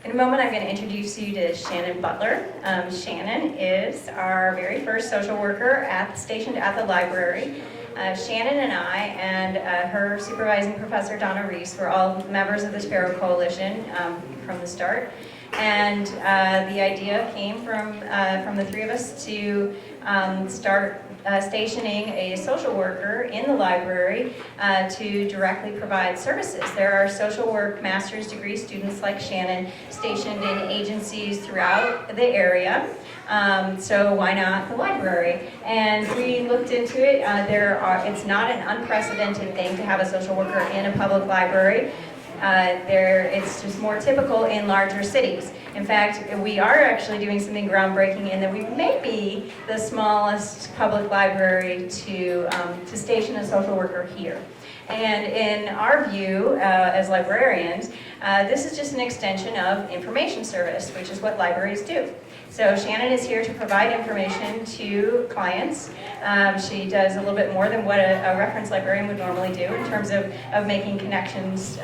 In a moment, I'm going to introduce you to Shannon Butler. Shannon is our very first social worker stationed at the library. Shannon and I and her supervising professor, Donna Reese, were all members of the Sparrow Coalition from the start. And the idea came from the three of us to start stationing a social worker in the library to directly provide services. There are social work master's degree students like Shannon stationed in agencies throughout the area. So why not the library? And we looked into it. It's not an unprecedented thing to have a social worker in a public library. It's just more typical in larger cities. In fact, we are actually doing something groundbreaking in that we may be the smallest public library to station a social worker here. And in our view, as librarians, this is just an extension of information service, which is what libraries do. So Shannon is here to provide information to clients. She does a little bit more than what a reference librarian would normally do in terms of making connections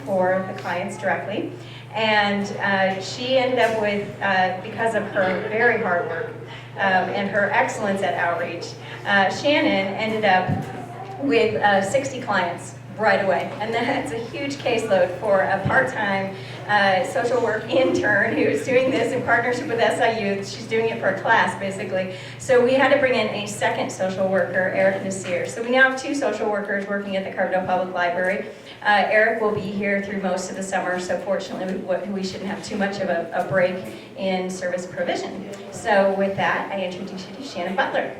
for the clients directly. And she ended up with, because of her very hard work and her excellence at outreach, Shannon ended up with 60 clients right away. And that's a huge caseload for a part-time social work intern who's doing this in partnership with SIU. She's doing it for a class, basically. So we had to bring in a second social worker, Eric Nasir. So we now have two social workers working at the Carbondale Public Library. Eric will be here through most of the summer, so fortunately we shouldn't have too much of a break in service provision. So with that, I introduce you to Shannon Butler.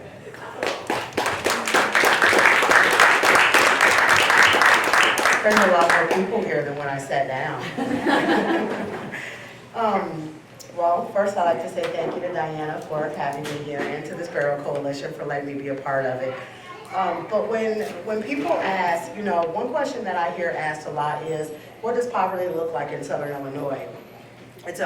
There's a lot more people here than when I sat down. Well, first I'd like to say thank you to Diana for having me here and to the Sparrow Coalition for letting me be a part of it. But when people ask, one question that I hear asked a lot is, what does poverty look like in Southern Illinois? That's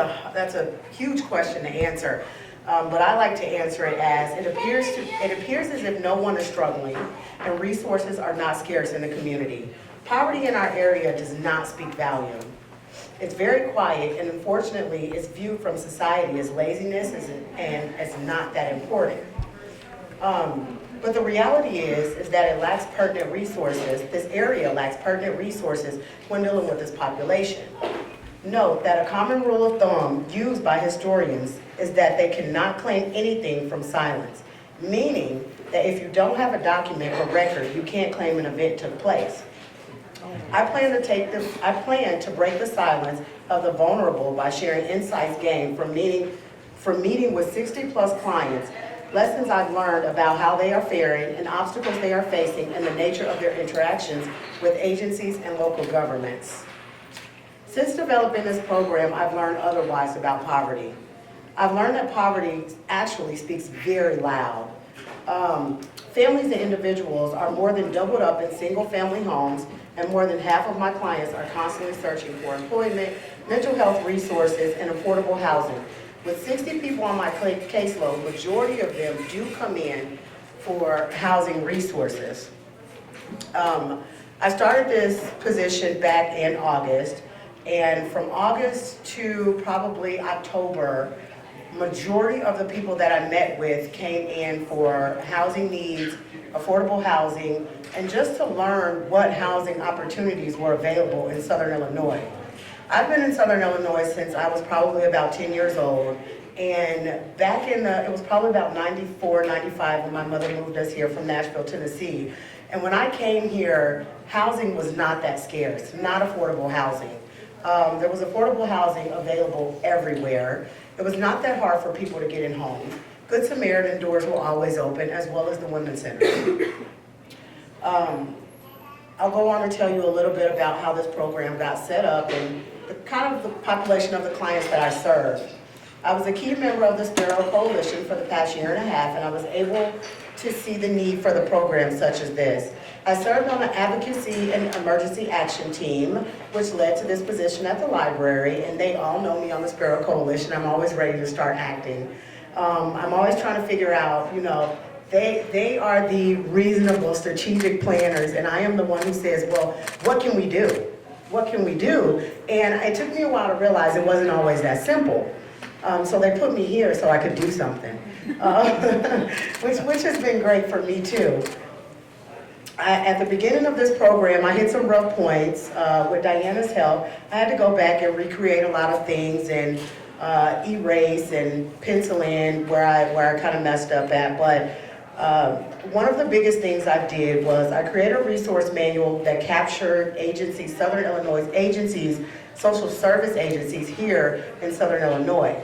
a huge question to answer. But I like to answer it as, it appears as if no one is struggling and resources are not scarce in the community. Poverty in our area does not speak volume. It's very quiet, and unfortunately, it's viewed from society as laziness and as not that important. But the reality is that it lacks pertinent resources. This area lacks pertinent resources when dealing with this population. Note that a common rule of thumb used by historians is that they cannot claim anything from silence, meaning that if you don't have a document or record, you can't claim an event took place. I plan to break the silence of the vulnerable by sharing insights gained from meeting with 60+ clients, lessons I've learned about how they are faring and obstacles they are facing and the nature of their interactions with agencies and local governments. Since developing this program, I've learned otherwise about poverty. I've learned that poverty actually speaks very loud. Families and individuals are more than doubled up in single-family homes, and more than half of my clients are constantly searching for employment, mental health resources, and affordable housing. With 60 people on my caseload, majority of them do come in for housing resources. I started this position back in August, and from August to probably October, majority of the people that I met with came in for housing needs, affordable housing, and just to learn what housing opportunities were available in Southern Illinois. I've been in Southern Illinois since I was probably about 10 years old, and back it was probably about 94, 95 when my mother moved us here from Nashville, Tennessee. And when I came here, housing was not that scarce, not affordable housing. There was affordable housing available everywhere. It was not that hard for people to get in homes. Good Samaritan doors were always open, as well as the Women's Center. I'll go on to tell you a little bit about how this program got set up and the population of the clients that I serve. I was a key member of the Sparrow Coalition for the past year and a half, and I was able to see the need for the program such as this. I served on the advocacy and emergency action team, which led to this position at the library, and they all know me on the Sparrow Coalition. I'm always ready to start acting. I'm always trying to figure out, they are the reasonable strategic planners, and I am the one who says, well, what can we do? what can we do? And it took me a while to realize it wasn't always that simple. So they put me here so I could do something, which has been great for me too. At the beginning of this program, I hit some rough points. With Diana's help, I had to go back and recreate a lot of things and erase and pencil in where I kind of messed up at. But one of the biggest things I did was I created a resource manual that captured agencies, Southern Illinois agencies, social service agencies here in Southern Illinois.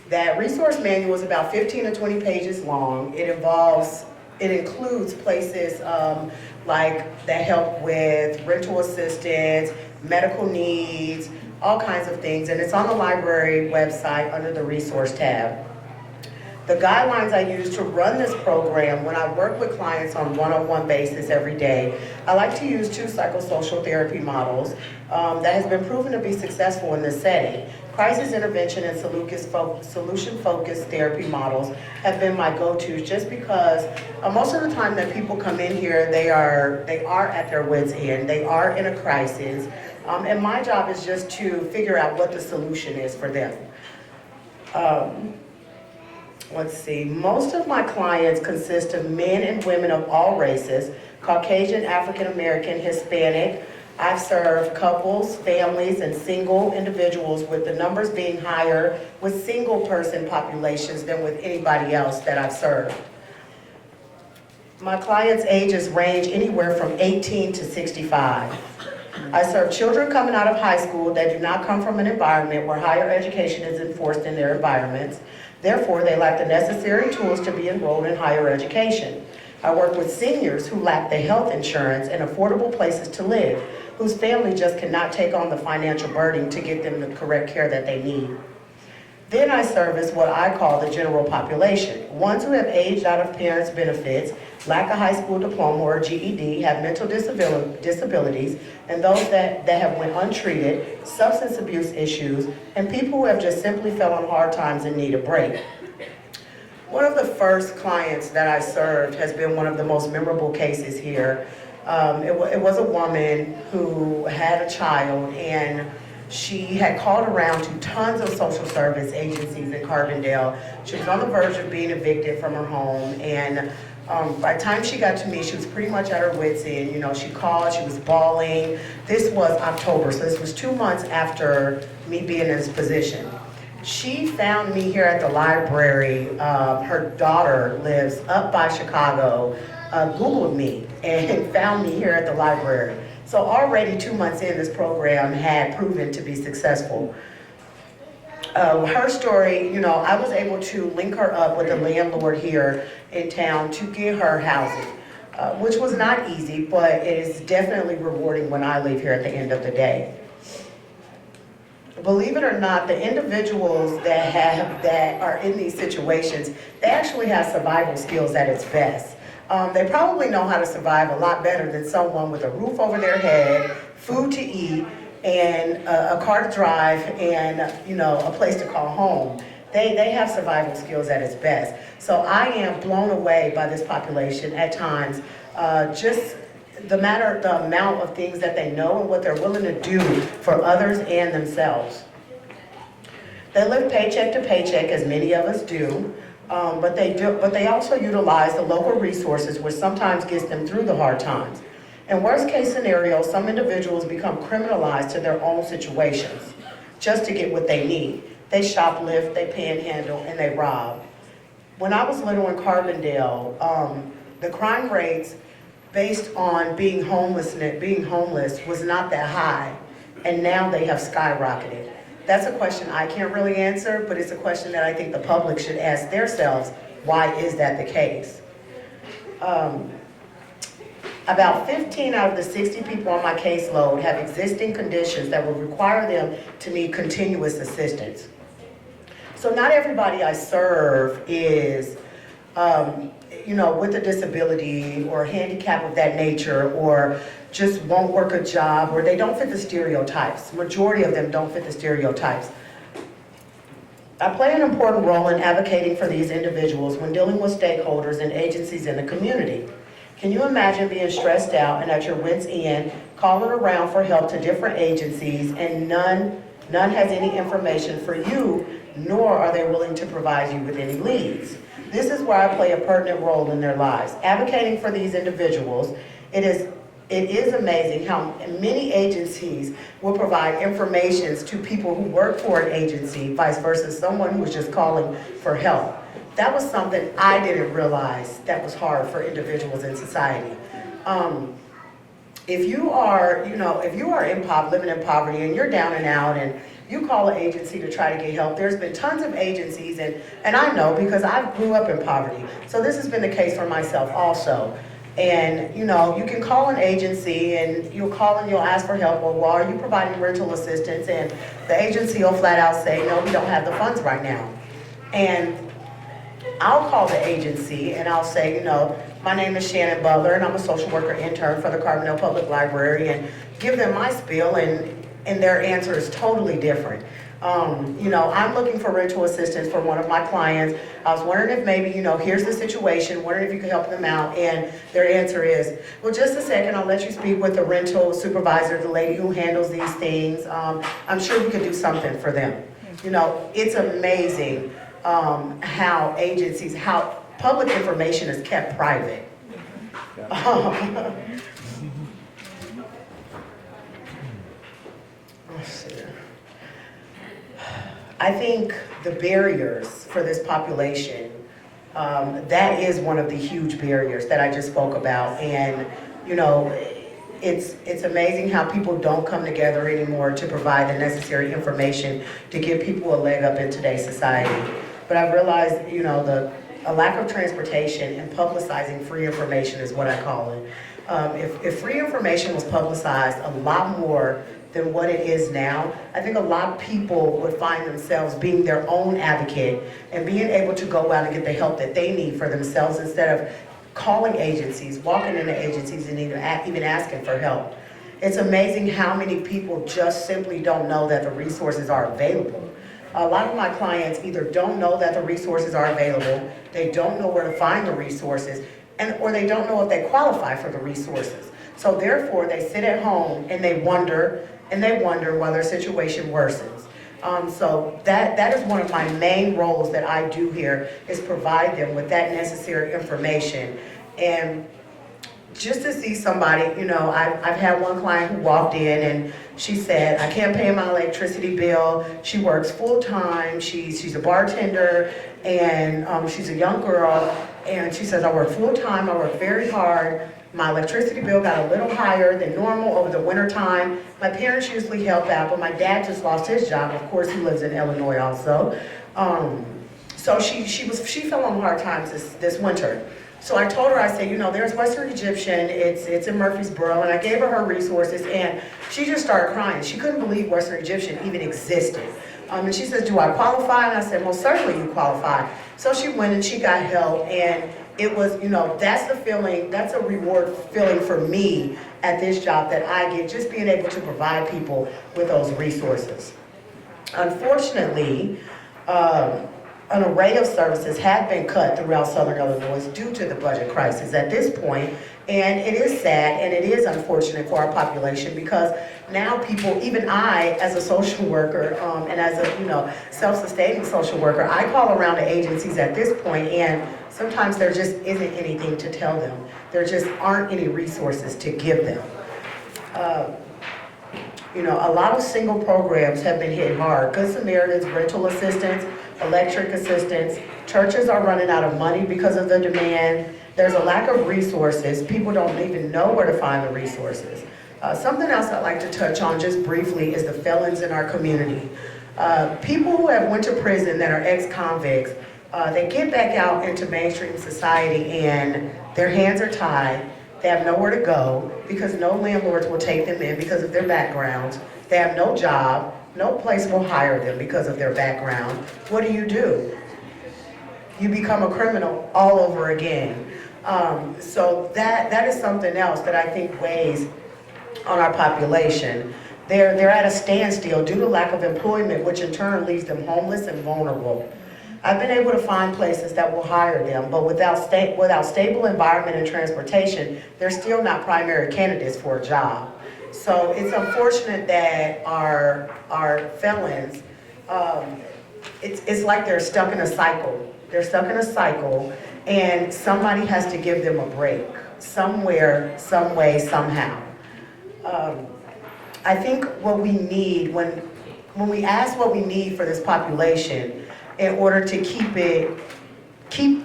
That resource manual is about 15 to 20 pages long. It includes places like that help with rental assistance, medical needs, all kinds of things, and it's on the library website under the resource tab. The guidelines I use to run this program when I work with clients on one-on-one basis every day, I like to use 2 psychosocial therapy models that has been proven to be successful in this setting. Crisis intervention and solution-focused therapy models have been my go-tos just because most of the time that people come in here, they are at their wits' end, they are in a crisis, and my job is just to figure out what the solution is for them. Let's see, most of my clients consist of men and women of all races, Caucasian, African American, Hispanic. I've served couples, families, and single individuals, with the numbers being higher with single person populations than with anybody else that I've served. My clients' ages range anywhere from 18 to 65. I serve children coming out of high school that do not come from an environment where higher education is enforced in their environments. Therefore, they lack the necessary tools to be enrolled in higher education. I work with seniors who lack the health insurance and affordable places to live, whose family just cannot take on the financial burden to get them the correct care that they need. Then I service what I call the general population, ones who have aged out of parents' benefits, lack a high school diploma or GED, have mental disabilities, and those that have went untreated, substance abuse issues, and people who have just simply fell on hard times and need a break. One of the first clients that I served has been one of the most memorable cases here. It was a woman who had a child, and she had called around to tons of social service agencies in Carbondale. She was on the verge of being evicted from her home, and by the time she got to me, she was pretty much at her wits' end. You know, she called, she was bawling. This was October, so this was 2 months after me being in this position. She found me here at the library. Her daughter lives up by Chicago, Googled me and found me here at the library. So already 2 months in, this program had proven to be successful. Her story, you know, I was able to link her up with a landlord here in town to get her housing, which was not easy, but it is definitely rewarding when I leave here at the end of the day. Believe it or not, the individuals that are in these situations, they actually have survival skills at its best. They probably know how to survive a lot better than someone with a roof over their head, food to eat, and a car to drive, and you know, a place to call home. They have survival skills at its best. So I am blown away by this population at times. Just the amount of things that they know and what they're willing to do for others and themselves. They live paycheck to paycheck, as many of us do. But they also utilize the local resources, which sometimes gets them through the hard times. In worst case scenarios, some individuals become criminalized to their own situations just to get what they need. They shoplift, they panhandle, and they rob. When I was little in Carbondale, the crime rates based on being homeless was not that high, and now they have skyrocketed. That's a question I can't really answer, but it's a question that I think the public should ask themselves, why is that the case? About 15 out of the 60 people on my caseload have existing conditions that will require them to need continuous assistance. So not everybody I serve is, with a disability or a handicap of that nature, or just won't work a job, or they don't fit the stereotypes. Majority of them don't fit the stereotypes. I play an important role in advocating for these individuals when dealing with stakeholders and agencies in the community. Can you imagine being stressed out and at your wit's end, calling around for help to different agencies, and none has any information for you, nor are they willing to provide you with any leads? This is where I play a pertinent role in their lives. Advocating for these individuals, it is amazing how many agencies will provide information to people who work for an agency, vice versa, someone who is just calling for help. That was something I didn't realize that was hard for individuals in society. If you are living in poverty and you're down and out and you call an agency to try to get help, there's been tons of agencies, and I know because I grew up in poverty. So this has been the case for myself also. And you can call an agency and you'll call and you'll ask for help. Well, are you providing rental assistance? And the agency will flat out say, no, we don't have the funds right now. And I'll call the agency and I'll say, my name is Shannon Butler and I'm a social worker intern for the Carbondale Public Library, and give them my spiel, and their answer is totally different. I'm looking for rental assistance for one of my clients. I was wondering if maybe, here's the situation, wondering if you could help them out. And their answer is, well, just a second, I'll let you speak with the rental supervisor, the lady who handles these things. I'm sure we could do something for them. It's amazing how public information is kept private. Let's see. I think the barriers for this population, that is one of the huge barriers that I just spoke about. And, it's amazing how people don't come together anymore to provide the necessary information to give people a leg up in today's society. But I've realized, a lack of transportation and publicizing free information is what I call it. If free information was publicized a lot more than what it is now, I think a lot of people would find themselves being their own advocate and being able to go out and get the help that they need for themselves instead of calling agencies, walking into agencies, and even asking for help. It's amazing how many people just simply don't know that the resources are available. A lot of my clients either don't know that the resources are available, they don't know where to find the resources, or they don't know if they qualify for the resources. So therefore, they sit at home and they wonder while their situation worsens. So that is one of my main roles that I do here, is provide them with that necessary information. And just to see somebody, I've had one client who walked in and she said, I can't pay my electricity bill. She works full time. She's a bartender, and she's a young girl. And she says, I work full time. I work very hard. My electricity bill got a little higher than normal over the winter time. My parents usually help out, but my dad just lost his job. Of course, he lives in Illinois also. So she fell on hard times this winter. So I told her, I said, there's Western Egyptian, it's in Murfreesboro, and I gave her resources, and she just started crying. She couldn't believe Western Egyptian even existed. And she said, do I qualify? And I said, well, certainly you qualify. So she went and she got help, and it was, that's the feeling, that's a reward feeling for me at this job that I get, just being able to provide people with those resources. Unfortunately, an array of services have been cut throughout Southern Illinois due to the budget crisis at this point, and it is sad and it is unfortunate for our population, because now people, even I as a social worker and as a self-sustaining social worker, I call around to agencies at this point, and sometimes there just isn't anything to tell them. There just aren't any resources to give them. A lot of single programs have been hit hard. Good Samaritans, rental assistance, electric assistance. Churches are running out of money because of the demand. There's a lack of resources. People don't even know where to find the resources. Something else I'd like to touch on just briefly is the felons in our community. People who have went to prison that are ex-convicts, they get back out into mainstream society and their hands are tied. They have nowhere to go because no landlords will take them in because of their backgrounds. They have no job. No place will hire them because of their background. What do? You become a criminal all over again. So that is something else that I think weighs on our population. They're at a standstill due to lack of employment, which in turn leaves them homeless and vulnerable. I've been able to find places that will hire them, but without stable environment and transportation, they're still not primary candidates for a job. So it's unfortunate that our felons, it's like they're stuck in a cycle. They're stuck in a cycle, and somebody has to give them a break, somewhere, some way, somehow. I think what we need, when we ask what we need for this population in order to keep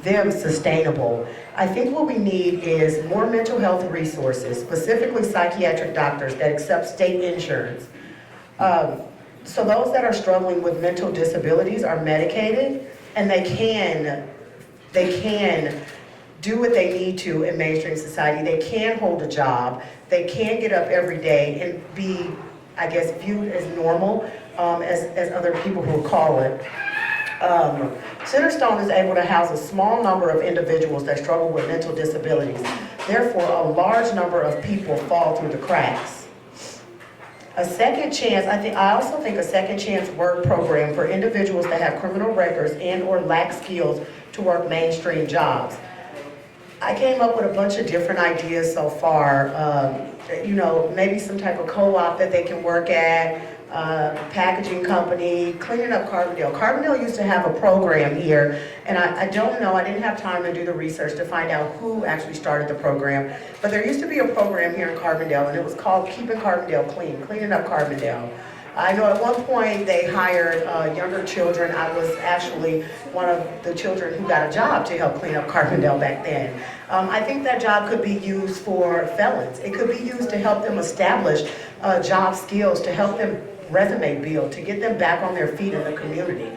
them sustainable, I think what we need is more mental health resources, specifically psychiatric doctors that accept state insurance. So those that are struggling with mental disabilities are medicated, and they can do what they need to in mainstream society. They can hold a job. They can get up every day and be, I guess, viewed as normal, as other people will call it. Centerstone is able to house a small number of individuals that struggle with mental disabilities. Therefore, a large number of people fall through the cracks. A second chance, I also think a second chance work program for individuals that have criminal records and or lack skills to work mainstream jobs. I came up with a bunch of different ideas so far. Maybe some type of co-op that they can work at, packaging company, cleaning up Carbondale. Carbondale used to have a program here, and I don't know, I didn't have time to do the research to find out who actually started the program, but there used to be a program here in Carbondale, and it was called Keeping Carbondale Clean, cleaning up Carbondale. I know at one point they hired younger children. I was actually one of the children who got a job to help clean up Carbondale back then. I think that job could be used for felons. It could be used to help them establish job skills, to help them resume build, to get them back on their feet in the community.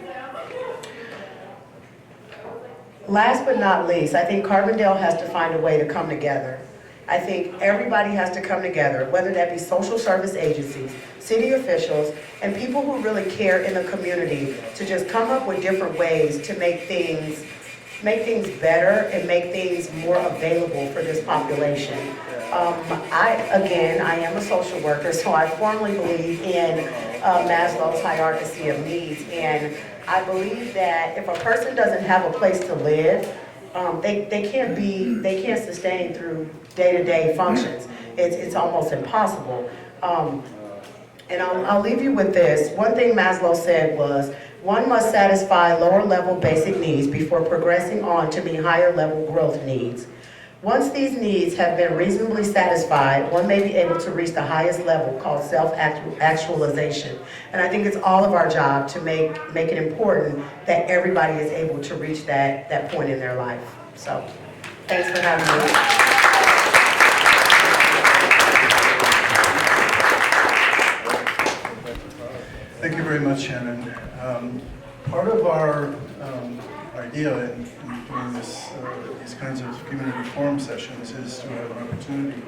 Last but not least, I think Carbondale has to find a way to come together. I think everybody has to come together, whether that be social service agencies, city officials, and people who really care in the community, to just come up with different ways to make things better and make things more available for this population. I am a social worker, so I firmly believe in Maslow's hierarchy of needs, and I believe that if a person doesn't have a place to live, they can't sustain through day-to-day functions. It's almost impossible. And I'll leave you with this. One thing Maslow said was, one must satisfy lower level basic needs before progressing on to meet higher level growth needs. Once these needs have been reasonably satisfied, one may be able to reach the highest level called self-actualization. And I think it's all of our job to make it important that everybody is able to reach that point in their life. So, thanks for having me. Thank you very much, Shannon. Part of our idea in doing these kinds of community forum sessions is to have an opportunity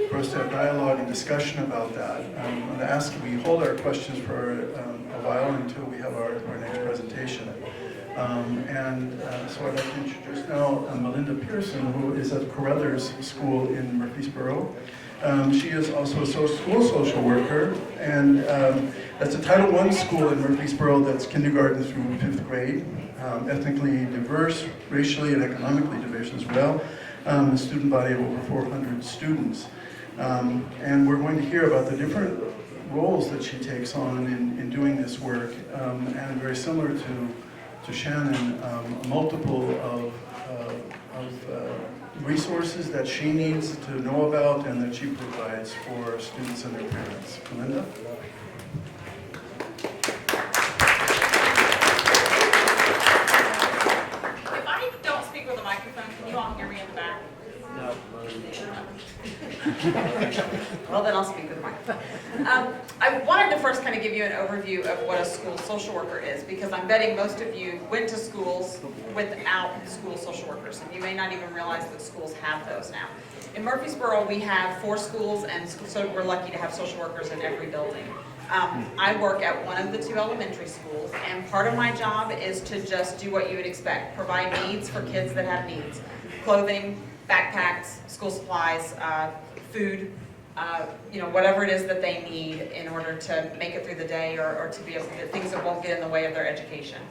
for us to have dialogue and discussion about that. I'm going to ask that we hold our questions for a while until we have our next presentation. So I'd like to introduce now Melinda Pearson, who is at Carruthers School in Murfreesboro. She is also a school social worker, and that's a Title I school in Murfreesboro that's kindergarten through 5th grade, ethnically diverse, racially and economically diverse as well, a student body of over 400 students. And we're going to hear about the different roles that she takes on in doing this work, and very similar to Shannon, multiple of resources that she needs to know about and that she provides for students and their parents. Melinda? If I don't speak with a microphone, can you all hear me in the back? No. Well, then I'll speak with a microphone. I wanted to first kind of give you an overview of what a school social worker is, because I'm betting most of you went to schools without school social workers, and you may not even realize that schools have those now. In Murfreesboro, we have 4 schools, and so we're lucky to have social workers in every building. I work at one of the 2 elementary schools, and part of my job is to just do what you would expect, provide needs for kids that have needs. Clothing, backpacks, school supplies, food, whatever it is that they need in order to make it through the day, or to be able to do things that won't get in the way of their education.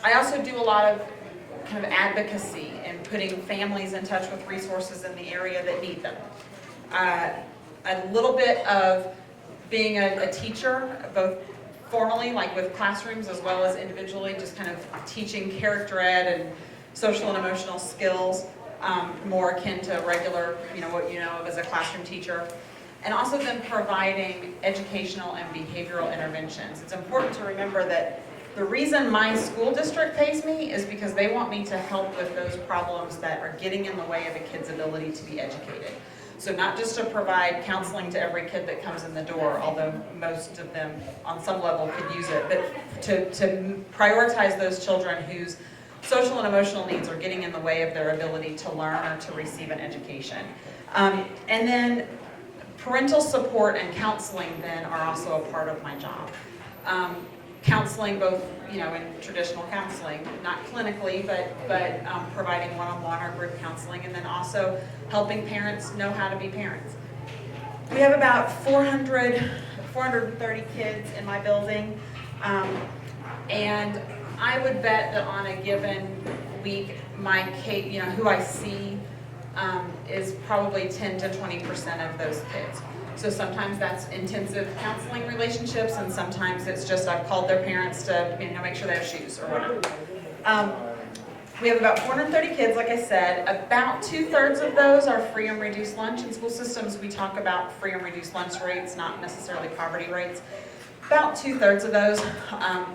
I also do a lot of kind of advocacy and putting families in touch with resources in the area that need them. A little bit of being a teacher, both formally, like with classrooms, as well as individually, just kind of teaching character ed and social and emotional skills, more akin to regular, what you know of as a classroom teacher. And also then providing educational and behavioral interventions. It's important to remember that the reason my school district pays me is because they want me to help with those problems that are getting in the way of a kid's ability to be educated. So not just to provide counseling to every kid that comes in the door, although most of them on some level could use it, but to prioritize those children whose social and emotional needs are getting in the way of their ability to learn or to receive an education. And then parental support and counseling then are also a part of my job. Counseling both, in traditional counseling, not clinically, but providing one-on-one or group counseling, and then also helping parents know how to be parents. We have about 430 kids in my building, and I would bet that on a given week, my who I see is probably 10 to 20% of those kids. So sometimes that's intensive counseling relationships, and sometimes it's just I've called their parents to make sure they have shoes or whatever. We have about 430 kids, like I said. About 2/3 of those are free and reduced lunch. In school systems, we talk about free and reduced lunch rates, not necessarily poverty rates. About 2/3 of those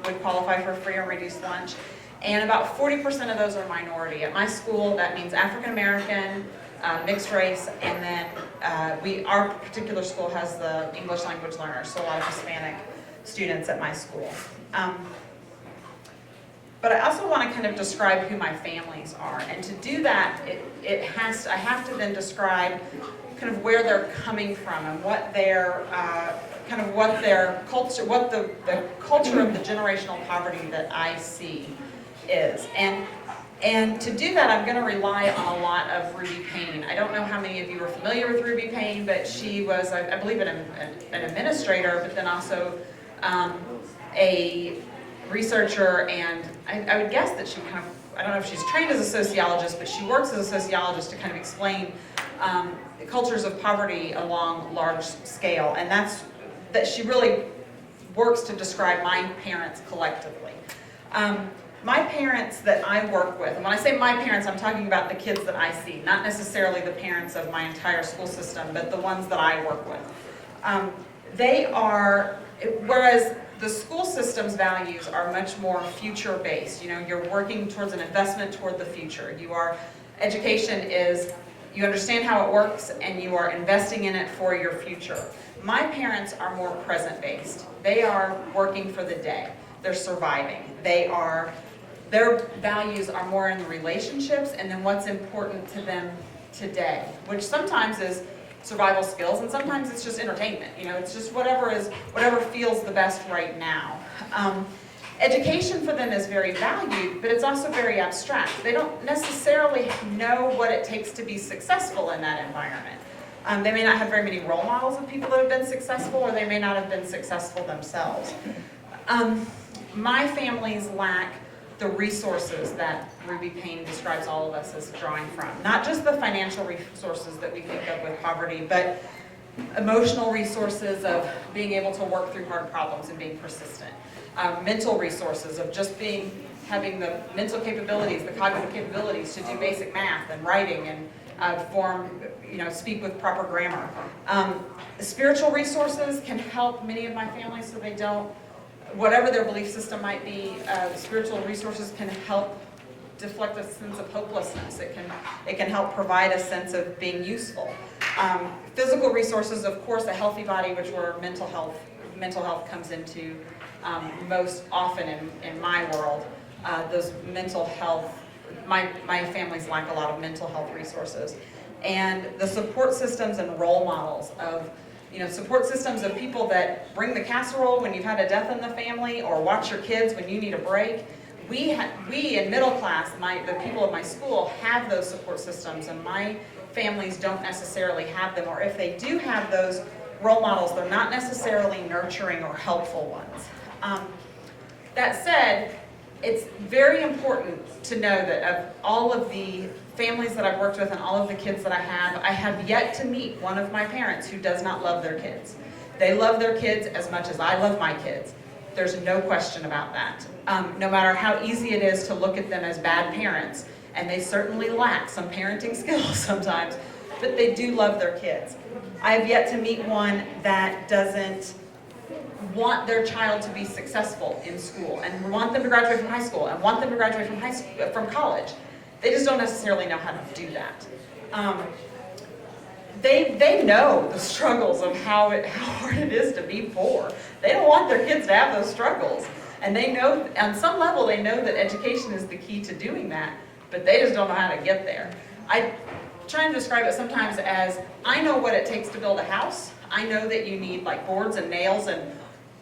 would qualify for free or reduced lunch, and about 40% of those are minority. At my school, that means African American, mixed race, and then our particular school has the English language learners, so a lot of Hispanic students at my school. But I also want to kind of describe who my families are, and to do that, I have to then describe kind of where they're coming from and what their culture, what the culture of the generational poverty that I see is. And to do that, I'm going to rely on a lot of Ruby Payne. I don't know how many of you are familiar with Ruby Payne, but she was, I believe, an administrator, but then also a researcher, and I would guess that she kind of, I don't know if she's trained as a sociologist, but she works as a sociologist to kind of explain the cultures of poverty along large scale, and that she really works to describe my parents collectively. My parents that I work with, and when I say my parents, I'm talking about the kids that I see, not necessarily the parents of my entire school system, but the ones that I work with. They are, whereas the school system's values are much more future-based. You're working towards an investment toward the future. Education is, you understand how it works, and you are investing in it for your future. My parents are more present-based. They are working for the day. They're surviving. Their values are more in the relationships and then what's important to them today, which sometimes is survival skills and sometimes it's just entertainment. It's just whatever feels the best right now. Education for them is very valued, but it's also very abstract. They don't necessarily know what it takes to be successful in that environment. They may not have very many role models of people that have been successful, or they may not have been successful themselves. My families lack the resources that Ruby Payne describes all of us as drawing from. Not just the financial resources that we think of with poverty, but emotional resources of being able to work through hard problems and being persistent. Mental resources of just having the mental capabilities, the cognitive capabilities to do basic math and writing and speak with proper grammar. Spiritual resources can help many of my families so they don't, whatever their belief system might be, spiritual resources can help deflect a sense of hopelessness. It can help provide a sense of being useful. Physical resources, of course, a healthy body, which where mental health comes into most often in my world. Those mental health, my families lack a lot of mental health resources. And the support systems and role models of support systems of people that bring the casserole when you've had a death in the family, or watch your kids when you need a break. We in middle class, the people of my school have those support systems, and my families don't necessarily have them, or if they do have those role models, they're not necessarily nurturing or helpful ones. That said, it's very important to know that of all of the families that I've worked with and all of the kids that I have yet to meet one of my parents who does not love their kids. They love their kids as much as I love my kids. There's no question about that. No matter how easy it is to look at them as bad parents, and they certainly lack some parenting skills sometimes, but they do love their kids. I have yet to meet one that doesn't want their child to be successful in school and want them to graduate from high school and want them to graduate from college. They just don't necessarily know how to do that. They know the struggles of how hard it is to be poor. They don't want their kids to have those struggles. And they know, on some level, they know that education is the key to doing that, but they just don't know how to get there. I try to describe it sometimes as, I know what it takes to build a house. I know that you need like boards and nails and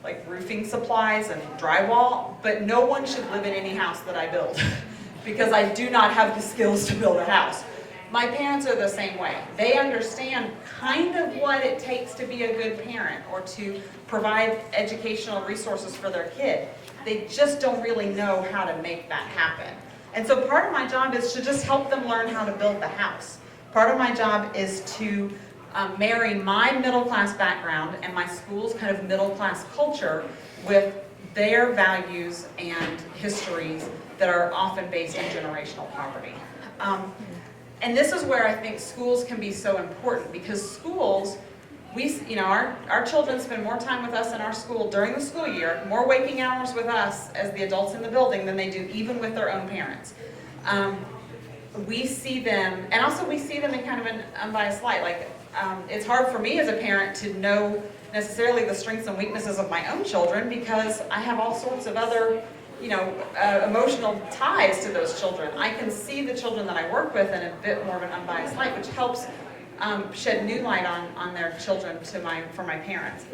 like roofing supplies and drywall, but no one should live in any house that I build because I do not have the skills to build a house. My parents are the same way. They understand kind of what it takes to be a good parent or to provide educational resources for their kid. They just don't really know how to make that happen. And so part of my job is to just help them learn how to build the house. Part of my job is to marry my middle-class background and my school's kind of middle-class culture with their values and histories that are often based in generational poverty. And this is where I think schools can be so important, because schools, our children spend more time with us in our school during the school year, more waking hours with us as the adults in the building than they do even with their own parents. We see them, and also we see them in kind of an unbiased light. Like, it's hard for me as a parent to know necessarily the strengths and weaknesses of my own children because I have all sorts of other emotional ties to those children. I can see the children that I work with in a bit more of an unbiased light, which helps shed new light on their children for my parents.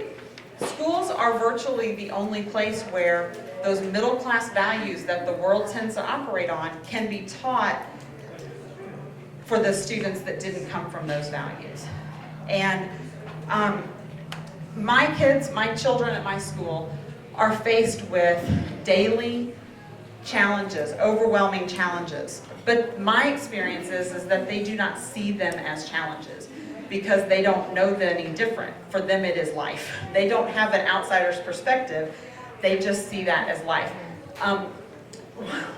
Schools are virtually the only place where those middle-class values that the world tends to operate on can be taught for the students that didn't come from those values. And my children at my school are faced with daily challenges, overwhelming challenges. But my experience is that they do not see them as challenges because they don't know them any different. For them it is life. They don't have an outsider's perspective. They just see that as life.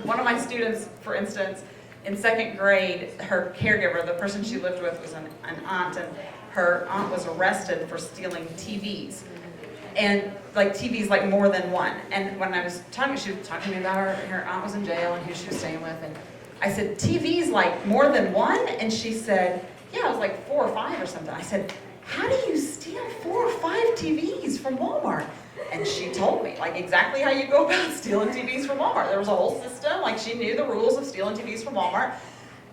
One of my students, for instance, in second grade, her caregiver, the person she lived with, was an aunt, and her aunt was arrested for stealing TVs. And like TVs, like more than one. And when I was talking, she was talking to me about her aunt was in jail and who she was staying with. And I said, TVs like more than one? And she said, yeah, it was like 4 or 5 or something. I said, how do you steal 4 or 5 TVs from Walmart? And she told me, like, exactly how you go about stealing TVs from Walmart. There was a whole system, like she knew the rules of stealing TVs from Walmart.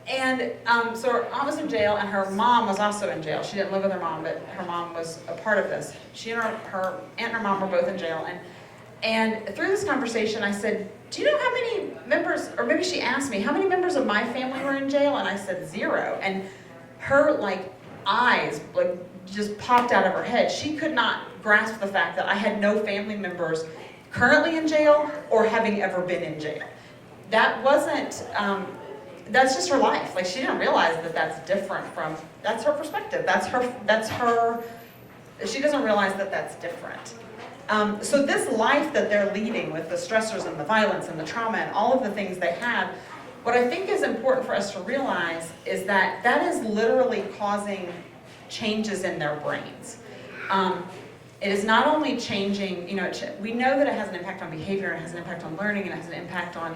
And so her aunt was in jail, and her mom was also in jail. She didn't live with her mom, but her mom was a part of this. She and her aunt and her mom were both in jail. And through this conversation, I said, do you know how many members, or maybe she asked me, how many members of my family were in jail? And I said 0. And her like eyes like just popped out of her head. She could not grasp the fact that I had no family members currently in jail or having ever been in jail. That wasn't, that's just her life. Like, she didn't realize that that's different from, that's her perspective. That's her, she doesn't realize that that's different. So this life that they're leading with the stressors and the violence and the trauma and all of the things they have, what I think is important for us to realize is that that is literally causing changes in their brains. It is not only changing, we know that it has an impact on behavior, it has an impact on learning, and it has an impact on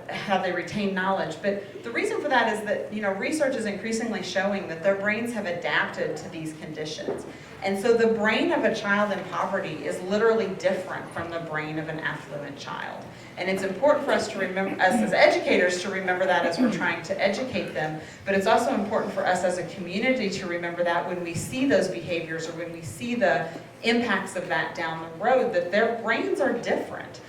how they retain knowledge. But the reason for that is that, research is increasingly showing that their brains have adapted to these conditions. And so the brain of a child in poverty is literally different from the brain of an affluent child. And it's important for us to remember, us as educators, to remember that as we're trying to educate them. But it's also important for us as a community to remember that when we see those behaviors or when we see the impacts of that down the road, that their brains are different.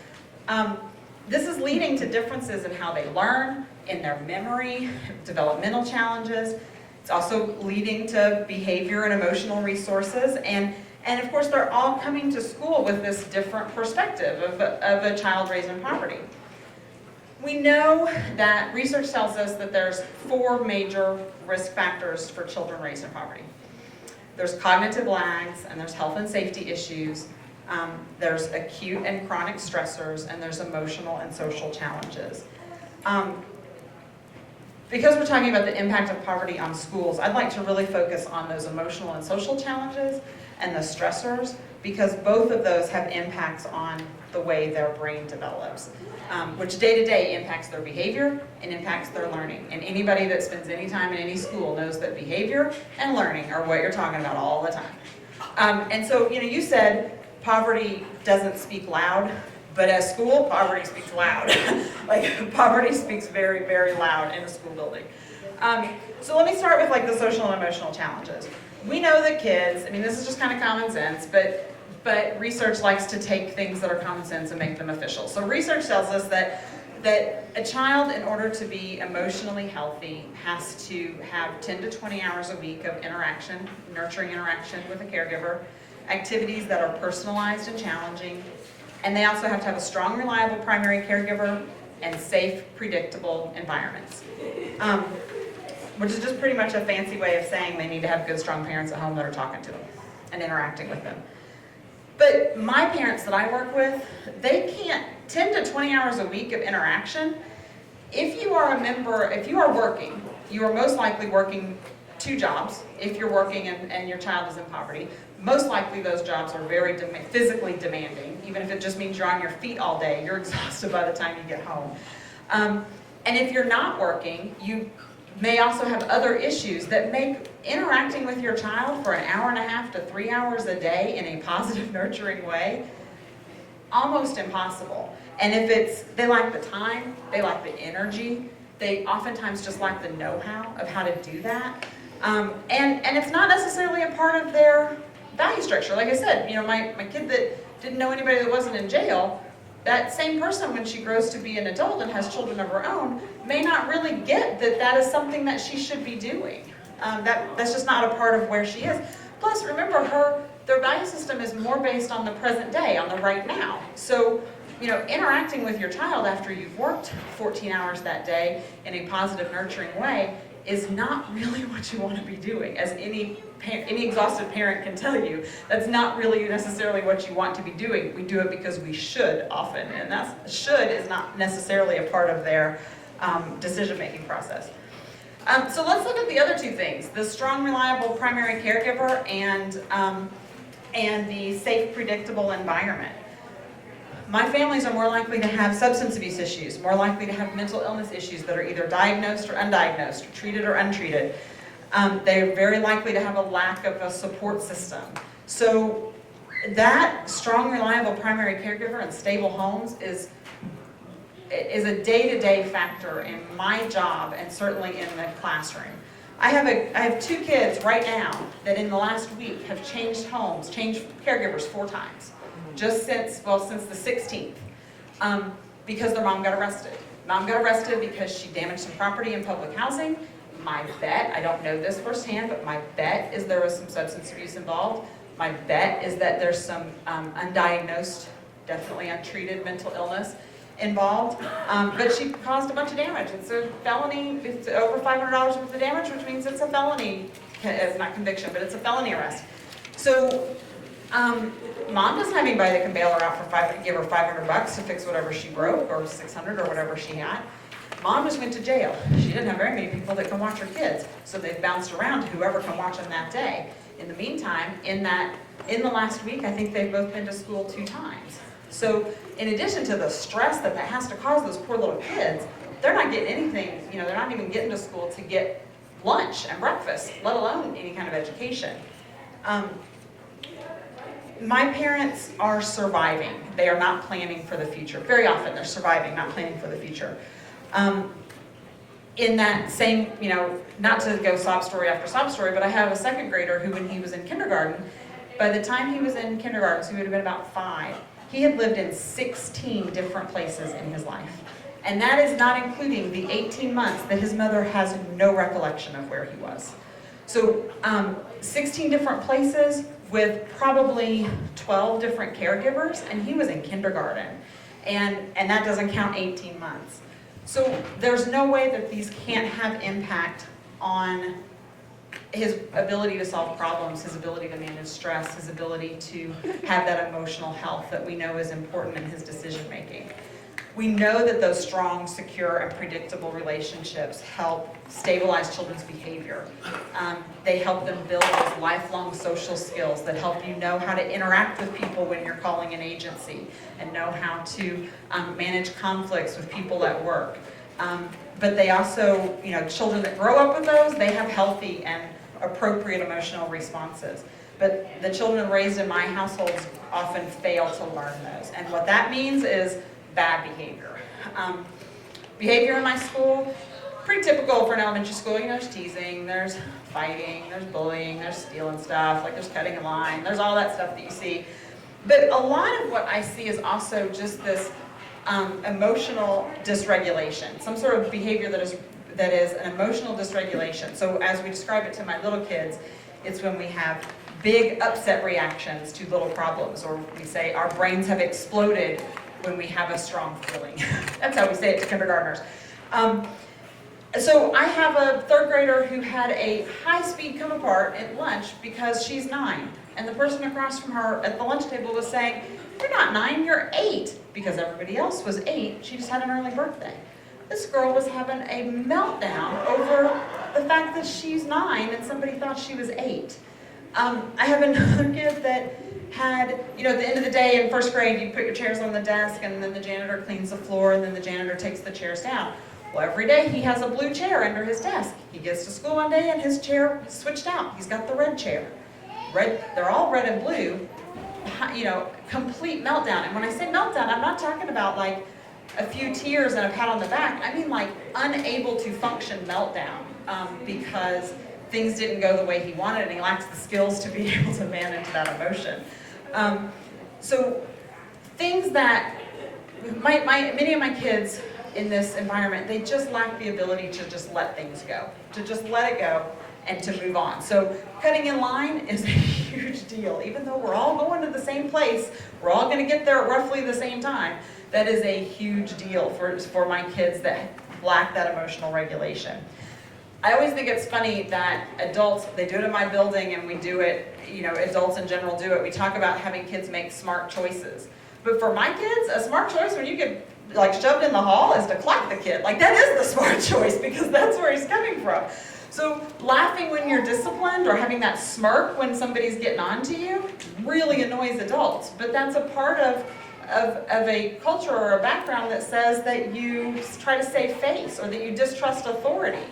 This is leading to differences in how they learn, in their memory, developmental challenges. It's also leading to behavior and emotional resources. And of course, they're all coming to school with this different perspective of a child raised in poverty. We know that research tells us that there's 4 major risk factors for children raised in poverty. There's cognitive lags, and there's health and safety issues, there's acute and chronic stressors, and there's emotional and social challenges. Because we're talking about the impact of poverty on schools, I'd like to really focus on those emotional and social challenges and the stressors, because both of those have impacts on the way their brain develops, which day to day impacts their behavior and impacts their learning. And anybody that spends any time in any school knows that behavior and learning are what you're talking about all the time. And so, you said poverty doesn't speak loud, but at school, poverty speaks loud. Like, poverty speaks very, very loud in a school building. So let me start with the social and emotional challenges. We know that kids, this is just kind of common sense, but research likes to take things that are common sense and make them official. So research tells us that a child, in order to be emotionally healthy, has to have 10 to 20 hours a week of interaction, nurturing interaction with a caregiver, activities that are personalized and challenging, and they also have to have a strong, reliable primary caregiver and safe, predictable environments. Which is just pretty much a fancy way of saying they need to have good, strong parents at home that are talking to them and interacting with them. But my parents that I work with, they can't, 10 to 20 hours a week of interaction. If you are working, you are most likely working 2 jobs. If you're working and your child is in poverty, most likely those jobs are very physically demanding. Even if it just means you're on your feet all day, you're exhausted by the time you get home. And if you're not working, you may also have other issues that make interacting with your child for an hour and a half to 3 hours a day in a positive, nurturing way almost impossible. And if they lack the time, they lack the energy, they oftentimes just lack the know-how of how to do that. And it's not necessarily a part of their value structure. Like I said, my kid that didn't know anybody that wasn't in jail, that same person, when she grows to be an adult and has children of her own, may not really get that is something that she should be doing. That's just not a part of where she is. Plus, remember, their value system is more based on the present day, on the right now. So, interacting with your child after you've worked 14 hours that day in a positive, nurturing way is not really what you want to be doing. As any exhausted parent can tell you, that's not really necessarily what you want to be doing. We do it because we should often, and should is not necessarily a part of their decision-making process. So let's look at the other 2 things, the strong, reliable primary caregiver and the safe, predictable environment. My families are more likely to have substance abuse issues, more likely to have mental illness issues that are either diagnosed or undiagnosed, or treated or untreated. They're very likely to have a lack of a support system. So that strong, reliable primary caregiver and stable homes is a day-to-day factor in my job and certainly in the classroom. I have 2 kids right now that in the last week have changed caregivers 4 times. Just since the 16th, because their mom got arrested. Mom got arrested because she damaged some property in public housing. My bet, I don't know this firsthand, but my bet is there was some substance abuse involved. My bet is that there's some undiagnosed, definitely untreated mental illness involved. But she caused a bunch of damage. It's a felony, it's over $500 worth of damage, which means it's a felony, it's not conviction, but it's a felony arrest. So, Mom doesn't have anybody that can bail her out give her $500 to fix whatever she broke, or $600 or whatever she had. Mom just went to jail. She didn't have very many people that can watch her kids, so they've bounced around to whoever can watch them that day. In the meantime, in the last week, I think they've both been to school 2 times. So in addition to the stress that has to cause those poor little kids, they're not getting anything, they're not even getting to school to get lunch and breakfast, let alone any kind of education. My parents are surviving. They are not planning for the future. Very often they're surviving, not planning for the future. In that same, not to go sob story after sob story, but I have a 2nd grader who, when he was in kindergarten, by the time he was in kindergarten, so he would have been about 5, he had lived in 16 different places in his life. And that is not including the 18 months that his mother has no recollection of where he was. So 16 different places with probably 12 different caregivers, and he was in kindergarten. And that doesn't count 18 months. So there's no way that these can't have impact on his ability to solve problems, his ability to manage stress, his ability to have that emotional health that we know is important in his decision making. We know that those strong, secure, and predictable relationships help stabilize children's behavior. They help them build those lifelong social skills that help you know how to interact with people when you're calling an agency and know how to manage conflicts with people at work. But they also, children that grow up with those, they have healthy and appropriate emotional responses. But the children raised in my households often fail to learn those. And what that means is bad behavior. Behavior in my school, pretty typical for an elementary school. There's teasing, there's fighting, there's bullying, there's stealing stuff, there's cutting a line, there's all that stuff that you see. But a lot of what I see is also just this emotional dysregulation, some sort of behavior that is an emotional dysregulation. So as we describe it to my little kids, it's when we have big upset reactions to little problems, or we say our brains have exploded when we have a strong feeling. That's how we say it to kindergartners. So I have a third grader who had a high-speed come apart at lunch because she's 9. And the person across from her at the lunch table was saying, "You're not 9, you're 8. Because everybody else was 8, she just had an early birthday. This girl was having a meltdown over the fact that she's 9 and somebody thought she was 8. I have another kid that had, at the end of the day in first grade, you put your chairs on the desk and then the janitor cleans the floor and then the janitor takes the chairs down. Well, every day he has a blue chair under his desk. He gets to school one day and his chair switched out. He's got the red chair. They're all red and blue, complete meltdown. And when I say meltdown, I'm not talking about like a few tears and a pat on the back. I mean like unable to function meltdown because things didn't go the way he wanted and he lacks the skills to be able to manage that emotion. So things that, many of my kids in this environment, they just lack the ability to just let things go, to just let it go and to move on. So cutting in line is a huge deal. Even though we're all going to the same place, we're all gonna get there at roughly the same time, that is a huge deal for my kids that lack that emotional regulation. I always think it's funny that adults, they do it in my building and we do it, adults in general do it. We talk about having kids make smart choices. But for my kids, a smart choice when you get shoved in the hall is to clap the kid. That is the smart choice because that's where he's coming from. So laughing when you're disciplined or having that smirk when somebody's getting on to you really annoys adults. But that's a part of a culture or a background that says that you try to save face or that you distrust authority.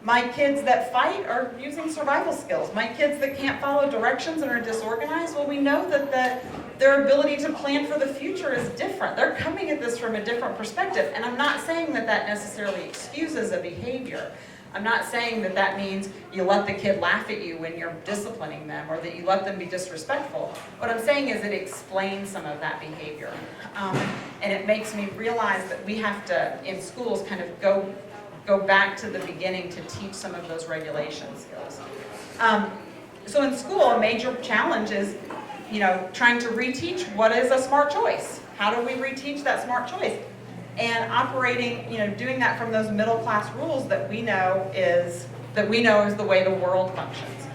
My kids that fight are using survival skills. My kids that can't follow directions and are disorganized, well, we know that their ability to plan for the future is different. They're coming at this from a different perspective. And I'm not saying that necessarily excuses a behavior. I'm not saying that means you let the kid laugh at you when you're disciplining them or that you let them be disrespectful. What I'm saying is it explains some of that behavior. And it makes me realize that we have to, in schools, kind of go back to the beginning to teach some of those regulation skills. So in school, a major challenge is, trying to reteach what is a smart choice. How do we reteach that smart choice? And operating, doing that from those middle class rules that we know is the way the world functions.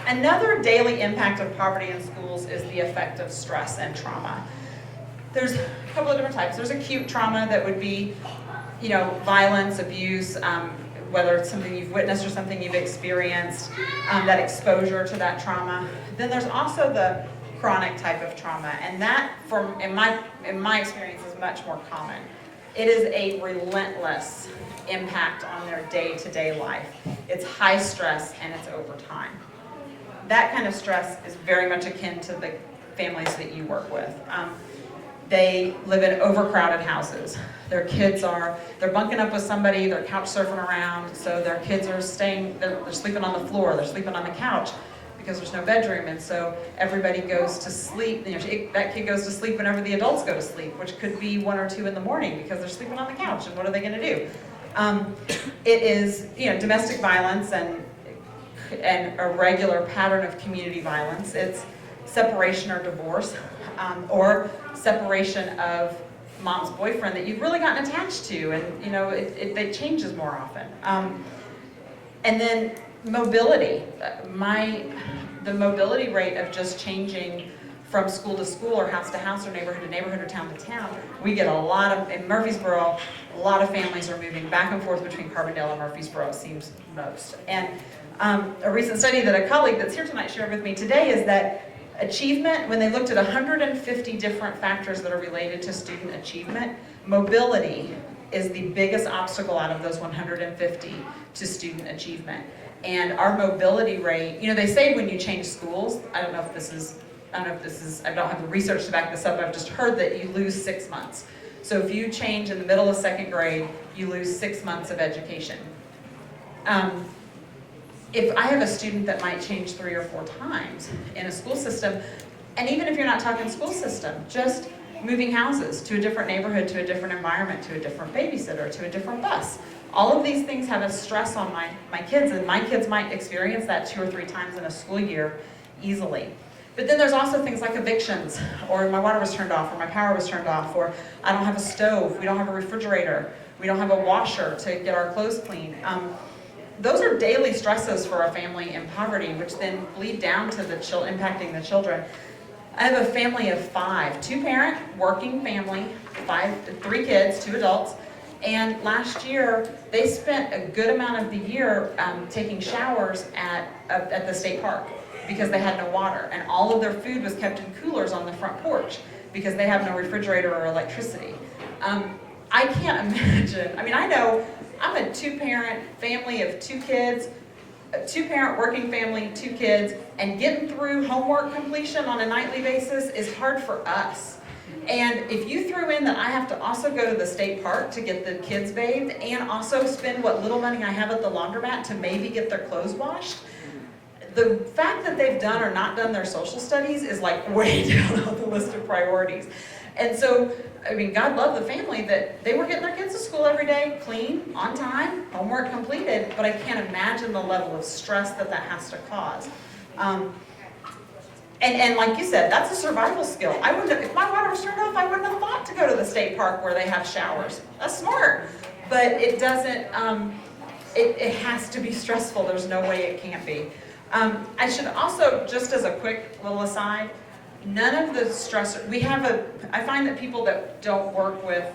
Another daily impact of poverty in schools is the effect of stress and trauma. There's a couple of different types. There's acute trauma that would be, violence, abuse, whether it's something you've witnessed or something you've experienced, that exposure to that trauma. Then there's also the chronic type of trauma, and that, in my experience, is much more common. It is a relentless impact on their day-to-day life. It's high stress and it's over time. That kind of stress is very much akin to the families that you work with. They live in overcrowded houses. Their kids they're bunking up with somebody, they're couch surfing around, so their kids are they're sleeping on the floor, they're sleeping on the couch because there's no bedroom, and so everybody goes to sleep. That kid goes to sleep whenever the adults go to sleep, which could be 1 or 2 in the morning because they're sleeping on the couch, and what are they gonna do? It is, domestic violence and a regular pattern of community violence. It's separation or divorce, or separation of mom's boyfriend that you've really gotten attached to, and you know, it changes more often. And then mobility. The mobility rate of just changing from school to school or house to house or neighborhood to neighborhood or town to town, we get a lot of, in Murfreesboro, a lot of families are moving back and forth between Carbondale and Murfreesboro, it seems most. And a recent study that a colleague that's here tonight shared with me today is that achievement, when they looked at 150 different factors that are related to student achievement, mobility is the biggest obstacle out of those 150 to student achievement. And our mobility rate, you know, they say when you change schools, I don't have the research to back this up, I've just heard that you lose 6 months. So if you change in the middle of second grade, you lose 6 months of education. If I have a student that might change 3 or 4 times in a school system, and even if you're not talking school system, just moving houses to a different neighborhood, to a different environment, to a different babysitter, to a different bus. All of these things have a stress on my kids, and my kids might experience that 2 or 3 times in a school year easily. But then there's also things like evictions, or my water was turned off, or my power was turned off, or I don't have a stove, we don't have a refrigerator, we don't have a washer to get our clothes clean. Those are daily stresses for a family in poverty, which then bleed down to impacting the children. I have a family of 5, 2-parent, working family, 3 kids, 2 adults, and last year they spent a good amount of the year taking showers at the state park because they had no water, and all of their food was kept in coolers on the front porch because they have no refrigerator or electricity. I can't imagine, I mean, I know I'm a 2-parent family of 2 kids, a 2-parent working family, 2 kids, and getting through homework completion on a nightly basis is hard for us. And if you threw in that I have to also go to the state park to get the kids bathed and also spend what little money I have at the laundromat to maybe get their clothes washed, the fact that they've done or not done their social studies is like way down on the list of priorities. And so, I mean, God love the family that they were getting their kids to school every day, clean, on time, homework completed, but I can't imagine the level of stress that has to cause. And like you said, that's a survival skill. I wouldn't have, if my water was turned off, I wouldn't have thought to go to the state park where they have showers. That's smart, but it doesn't, it has to be stressful. There's no way it can't be. I should also, just as a quick little aside, none of the stressor, I find that people that don't work with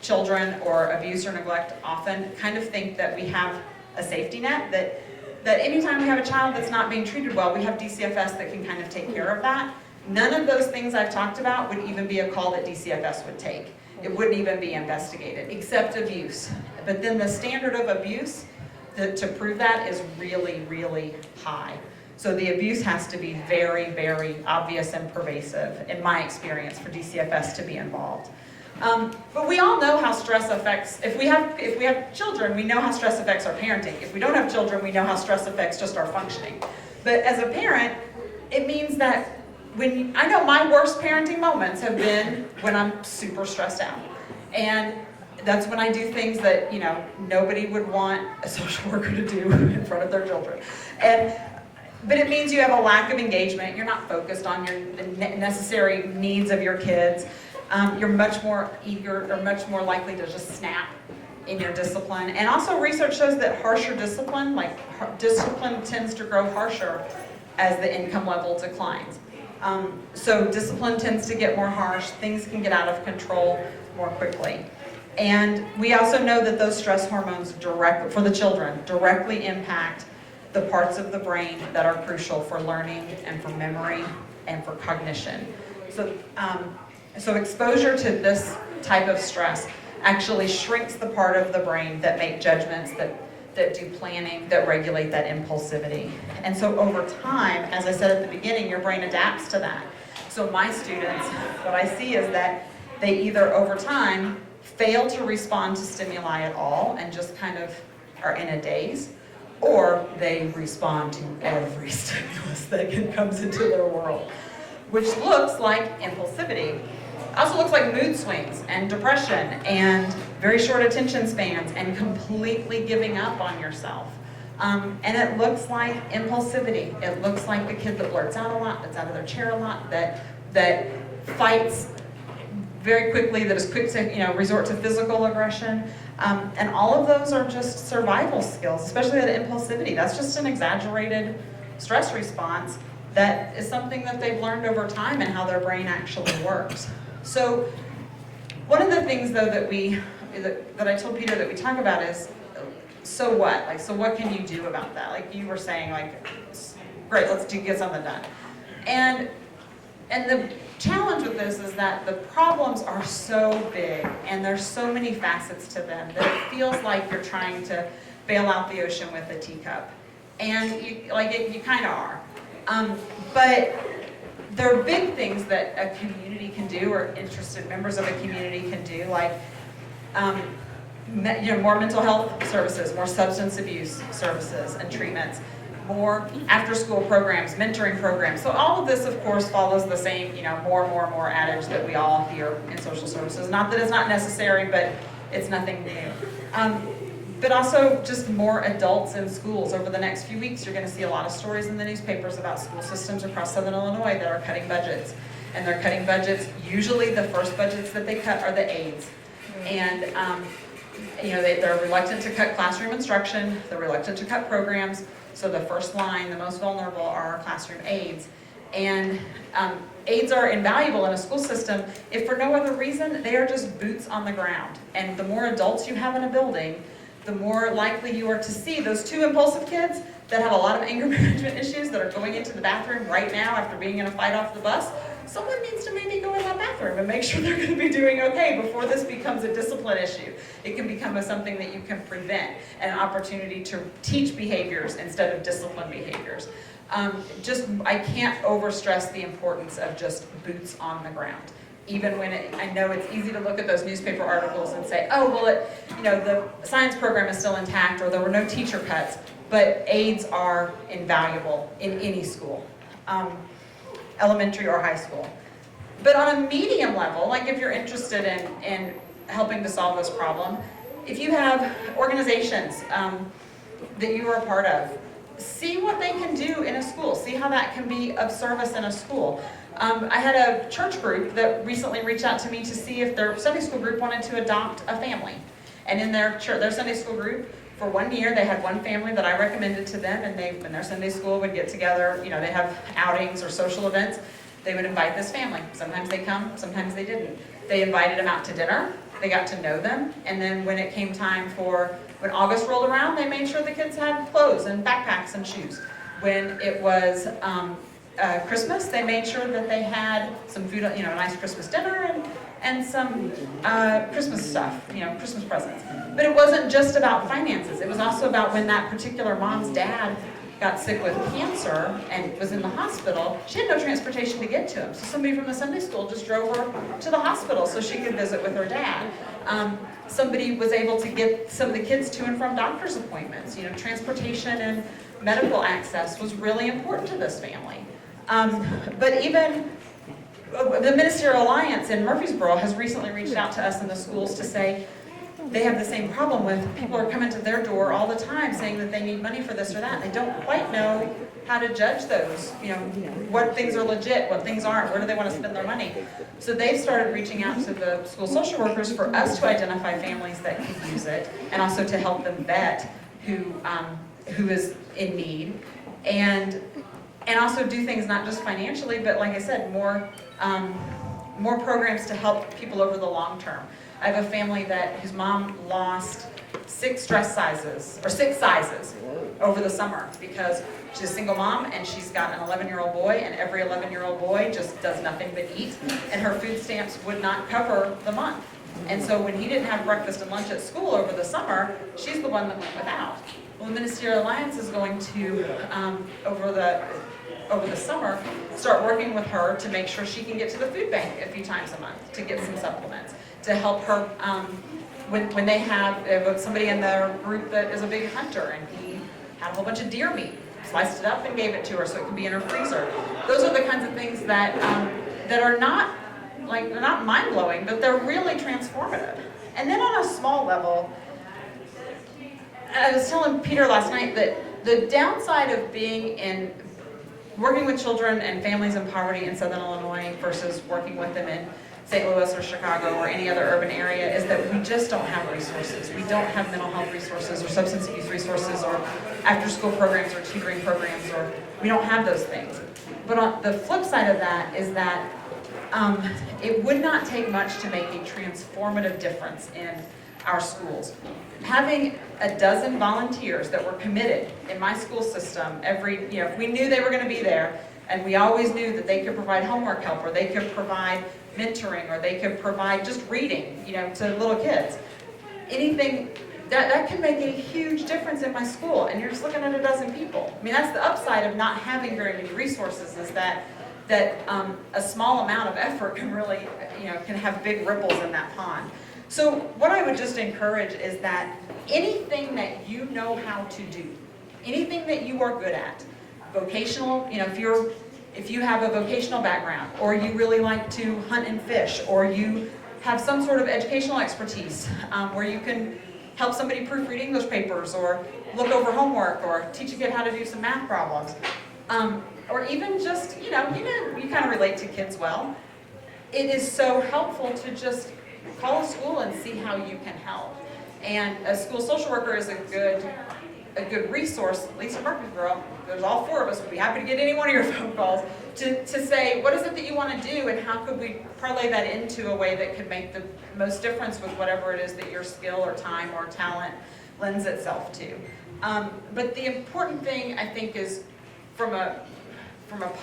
children or abuse or neglect often kind of think that we have a safety net, that anytime we have a child that's not being treated well, we have DCFS that can kind of take care of that. None of those things I've talked about would even be a call that DCFS would take. It wouldn't even be investigated, except abuse. But then the standard of abuse to prove that is really, really high. So the abuse has to be very, very obvious and pervasive, in my experience, for DCFS to be involved. But we all know how stress affects, if we have children, we know how stress affects our parenting. If we don't have children, we know how stress affects just our functioning. But as a parent, it means that I know my worst parenting moments have been when I'm super stressed out. And that's when I do things that, you know, nobody would want a social worker to do in front of their children. But it means you have a lack of engagement. You're not focused on the necessary needs of your kids. You're much more eager or much more likely to just snap in your discipline. And also research shows that harsher discipline, discipline tends to grow harsher as the income level declines. So discipline tends to get more harsh. Things can get out of control more quickly. And we also know that those stress hormones for the children directly impact the parts of the brain that are crucial for learning and for memory and for cognition. So exposure to this type of stress actually shrinks the part of the brain that make judgments, that do planning, that regulate that impulsivity. And so over time, as I said at the beginning, your brain adapts to that. So my students, what I see is that they either over time fail to respond to stimuli at all and just kind of are in a daze, or they respond to every stimulus that comes into their world, which looks like impulsivity. Also looks like mood swings and depression and very short attention spans and completely giving up on yourself. And it looks like impulsivity. It looks like the kid that blurts out a lot, that's out of their chair a lot, that fights very quickly, that is quick to resort to physical aggression. And all of those are just survival skills, especially that impulsivity. That's just an exaggerated stress response that is something that they've learned over time and how their brain actually works. So one of the things though that I told Peter that we talk about is, so what? Like, so what can you do about that? Like you were saying, like, great, let's get something done. And the challenge with this is that the problems are so big and there's so many facets to them that it feels like you're trying to bail out the ocean with a teacup. And you kind of are. But there are big things that a community can do, or interested members of a community can do, like more mental health services, more substance abuse services and treatments, more after-school programs, mentoring programs. So all of this, of course, follows the same, more adage that we all hear in social services. Not that it's not necessary, but it's nothing new. But also just more adults in schools. Over the next few weeks, you're going to see a lot of stories in the newspapers about school systems across Southern Illinois that are cutting budgets. And they're cutting budgets. Usually the first budgets that they cut are the aides. And they're reluctant to cut classroom instruction. They're reluctant to cut programs. So the first line, the most vulnerable, are our classroom aides. And aides are invaluable in a school system if for no other reason, they are just boots on the ground. And the more adults you have in a building, the more likely you are to see those two impulsive kids that have a lot of anger management issues that are going into the bathroom right now after being in a fight off the bus. Someone needs to maybe go in that bathroom and make sure they're going to be doing okay before this becomes a discipline issue. It can become something that you can prevent, and an opportunity to teach behaviors instead of discipline behaviors. I can't overstress the importance of just boots on the ground. Even when I know it's easy to look at those newspaper articles and say, oh, well, the science program is still intact, or there were no teacher cuts, but aides are invaluable in any school. Elementary or high school. But on a medium level, like if you're interested in helping to solve this problem, if you have organizations that you are a part of, see what they can do in a school. See how that can be of service in a school. I had a church group that recently reached out to me to see if their Sunday school group wanted to adopt a family. And in their Sunday school group, for 1 year, they had one family that I recommended to them, and when their Sunday school would get together, they have outings or social events, they would invite this family. Sometimes they come, sometimes they didn't. They invited them out to dinner, they got to know them, and then when it came time when August rolled around, they made sure the kids had clothes and backpacks and shoes. When it was Christmas, they made sure that they had some food, a nice Christmas dinner and some Christmas stuff, Christmas presents. But it wasn't just about finances. It was also about when that particular mom's dad got sick with cancer and was in the hospital, she had no transportation to get to him. So somebody from the Sunday school just drove her to the hospital so she could visit with her dad. Somebody was able to get some of the kids to and from doctor's appointments. Transportation and medical access was really important to this family. But even the Ministerial Alliance in Murfreesboro has recently reached out to us in the schools to say they have the same problem with people are coming to their door all the time saying that they need money for this or that. They don't quite know how to judge those, what things are legit, what things aren't, where do they want to spend their money. So they've started reaching out to the school social workers for us to identify families that can use it, and also to help them vet who is in need, and also do things not just financially, but like I said, more programs to help people over the long term. I have a family whose mom lost 6 sizes over the summer because she's a single mom and she's got an 11-year-old boy, and every 11-year-old boy just does nothing but eat, and her food stamps would not cover the month. And so when he didn't have breakfast and lunch at school over the summer, she's the one that went without. Well, the Ministerial Alliance is going to, over the summer, start working with her to make sure she can get to the food bank a few times a month to get some supplements, to help her when they have somebody in their group that is a big hunter, and he had a whole bunch of deer meat, sliced it up and gave it to her so it could be in her freezer. Those are the kinds of things that are not, they're not mind-blowing, but they're really transformative. And then on a small level, I was telling Peter last night that the downside of working with children and families in poverty in Southern Illinois versus working with them in St. Louis or Chicago or any other urban area is that we just don't have resources. We don't have mental health resources or substance abuse resources or after-school programs or tutoring programs, or we don't have those things. But on the flip side of that is that it would not take much to make a transformative difference in our schools. Having a dozen volunteers that were committed in my school system, if we knew they were going to be there, and we always knew that they could provide homework help, or they could provide mentoring, or they could provide just reading, to little kids. Anything that can make a huge difference in my school, and you're just looking at a dozen people. I mean, that's the upside of not having very many resources, is that a small amount of effort can really, can have big ripples in that pond. So what I would just encourage is that anything that you know how to do, anything that you are good at, vocational, if you have a vocational background, or you really like to hunt and fish, or you have some sort of educational expertise where you can help somebody proofread English papers, or look over homework, or teach a kid how to do some math problems, or even just, you kind of relate to kids well. It is so helpful to just call a school and see how you can help. And a school social worker is a good resource, at least in Murfreesboro. There's all four of us. We'd be happy to get any one of your phone calls to say, what is it that you want to do, and how could we parlay that into a way that could make the most difference with whatever it is that your skill or time or talent lends itself to. But the important thing, I think, is from a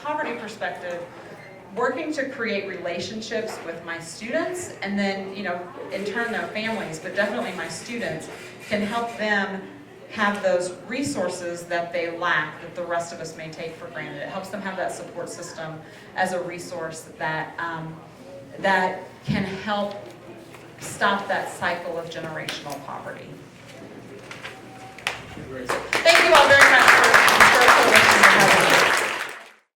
poverty perspective, working to create relationships with my students, and then, in turn their families, but definitely my students, can help them have those resources that they lack that the rest of us may take for granted. It helps them have that support system as a resource that can help stop that cycle of generational poverty.